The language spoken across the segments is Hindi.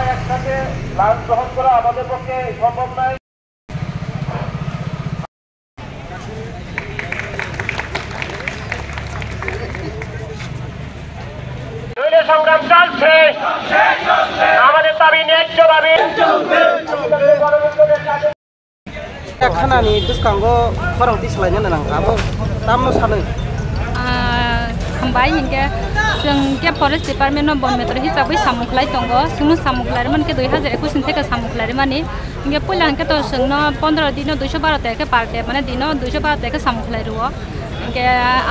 একসাথে লাঞ্চ গ্রহণ করা আমাদের পক্ষে সম্ভব নয়। সংগ্রাম চলছে, আমাদের দাবি ন্যায্য দাবি। खानानि दुसखांगो फोरोंथि सोलायनो नांगौ तामनो सानो हामबाय इनके जों के फरेस्ट डिपार्टमेन्ट बन मेट्र हिसाबै सामुखलाय दंगो जोंनो सामुखलाय मानके 2021 থেকে सामुखलाय माने इनके पहिला इनके तो जोंनो 15 दिन 212 টাকা पार डे माने दिन 212 टाका सामुखलाय रुओ इनके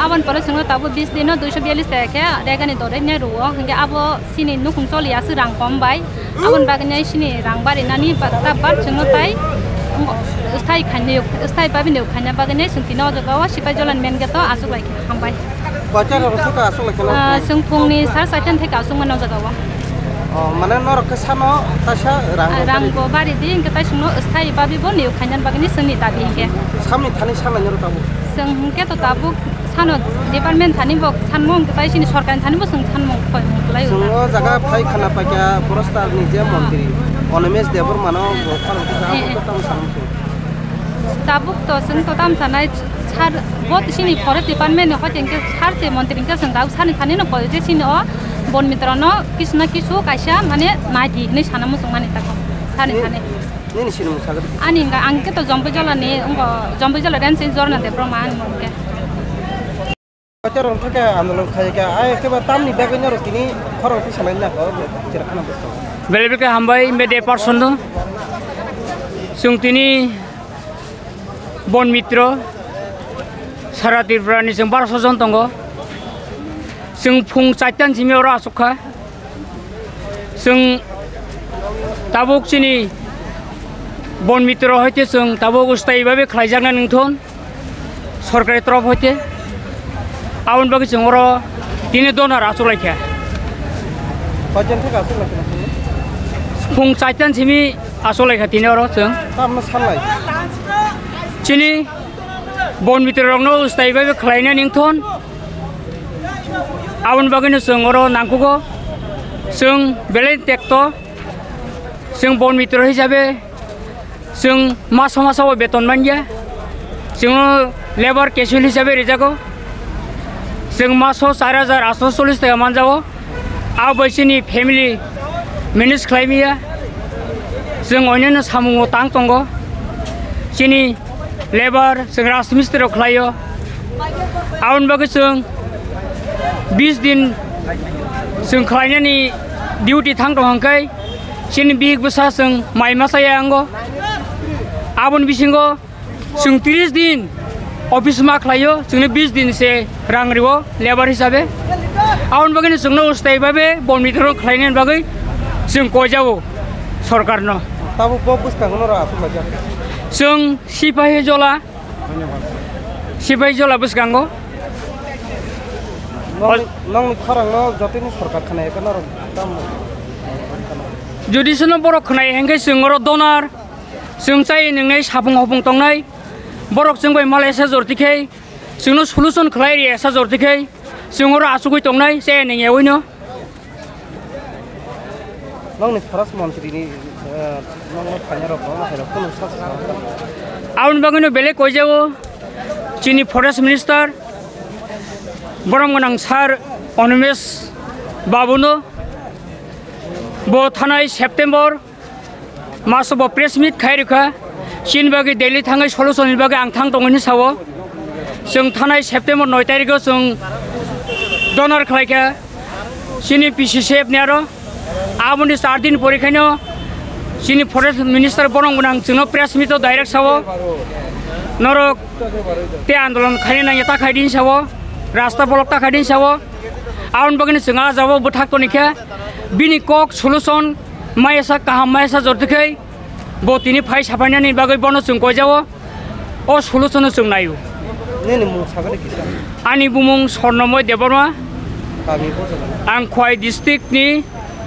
आवन पर जोंनो ताबो 20 दिन 242 टाका रेगानि दरे ने रुओ इनके आबो सिनि नुखुं चलियासो रां कमबाय आवन बागनि सिनि रां बारिनानि बाता बार जोंनो ताय स्थायी खान्यो स्थायी बाबिनो खान्या बागनि सुंतिनो जगाव सिपाइजलान मेन गेट आसु लाइक हामबाय बाजार रथका आसु लाइक जों फुंनि 7:30 থেকে आसु मनाव जगाव माने नरक सानो तासा रांगो बारि दि इनके ताय सुनो स्थायी बाबिबो निउ खान्यान बागनि जोंनि दाबि इनके सामनि थानि सालायनो रथाबो जों इनके तो ताबु सानो डिपार्टमेन्ट थानिबो सानमु ताय सिनि सरकारनि थानिबो जों सानमु खयलाय जों जागा फाय खाना पाइका पुरस्कारनि जे मन्त्रि अनमेश देवर मानो खालामो ताबुक तो जों तो दाम जानाय सार बहुत सिनि फरेस्ट डिपार्टमेन्ट हथिंके सारसे मन्त्रिंके जों दाउ सानि थानिनो पजे सिनो बन मित्रनो किसना किसु कायसा माने नायदि नै साना मुसुं माने ताको सानि थाने नि सिनो मुसागो आनि आंके तो जम्बजलानि जम्बजला रेन्स जरना दे प्रमाण मके बाजार रथका आन्दोलन खायका आय केबा तामनि बागैनो रथिनि खरंथि सालायनो नांगौ चिराखाना बस्तु बेलेबेलके हामबाय मेडे पार्सन जोंतिनि बन मित्र सारा त्रिपुरानि जों 1200 जन दङ जों फुं 4:00 आसुखा जों ताबुकसिनि बन मित्र हयते जों ताबुक उस्तायबाबे खालायजाना नोंथन सरकारि तरफ हयते आउन बागै जों अर दिने दनार आसुलायखा बाजार थका आसुलायखा फुं 4:00 आसुलायखा दिने अर जों तामनो सालाय चिनि बन मित्रनो उस्तायबाबे खालायना नोंथन आउन बागैनो जों अर नांगौगो जों बेले टेक्ट जों बन मित्र हिसाबै जों मासाव बेतन मानिया जों लेबार केसुअल हिसाबै रिजागो जों मासाव 4840 टाका मानजागो आ बैसोनि फेमिलि मेनेज खालायमिया जों अन्यनो सामु तां दंगो चिनि लेबार जों राजमिस्त्रियाव खालायो आउन बागै जों 20 दिन जों खालायनायनि डिउटि थां दंहांखाय चिनि बिग बोसा जों माइ मासाया आंगो आबन बिसिंगो जों 30 दिन ऑफिस मा खालायो जोंनो 20 दिन से रां रिवो लेबार हिसाबै आउन बागैनो जोंनो उस्तायबाबे बन मित्र खालायनायनि बागै जों कयजावो सरकारनो ताबु बुसखांगोन र आसुलायखा जों सिपाहिजला बुसखांगो नंनि खरंनो जतिनि सरकार खानायखौ र ताम जुडिसनो बर खनाय हेंगे जोंर डनार जों चाय नोंनाय साफुं हफुं तंनाय बरक जों बाय मालायसा जरतिखै जोंनो सलुशन खलाय एसा जरतिखै जोंर आसुगै तंनाय जे नोंयावैनो नंनि फरेस्ट मन्त्रिनि नंनो खानाय रखम नाथाय कोनो सासा आउन बागैनो बेले कयजावो चिनि फरेस्ट मिनिस्टार बरमगोनां सार अनमेश बाबुनो बो थानाय सेप्टेम्बर मासाव प्रेस मिट खायरिखा चिन बागै दिल्ली थाङै सलुशननि बागै आं थां दङनि सावो जों थानाय सेप्टेम्बर 9 तारिखआव जों डनार खालायखा चिनि PCCF नि आरो आबुनि 4 दिन परिखायनो चिनि फरेस्ट मिनिस्टार बरमगोनां जोंनो प्रेस मिटआव डाइरेक्ट सावो नरक ते आन्दोलन खायनाय ताखायदिन सावो रास्ता ब्लक ताखायदिन सावो आउन बागैनो जों आजावो बथाकनिखा बिनि कक सलुशन मायसा काहाम मायसा जरतिखै बतिनि फाइ साफायनायनि बागै बनो जों कयजावो अ सलुशन जों नायो नेनि मुं सागरे किसा आनि बुमुं स्वर्णमय देबरमा गामि बसोमोन आं खवाइ डिस्ट्रिक्टनि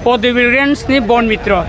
पदबिल रेन्जनि बन मित्र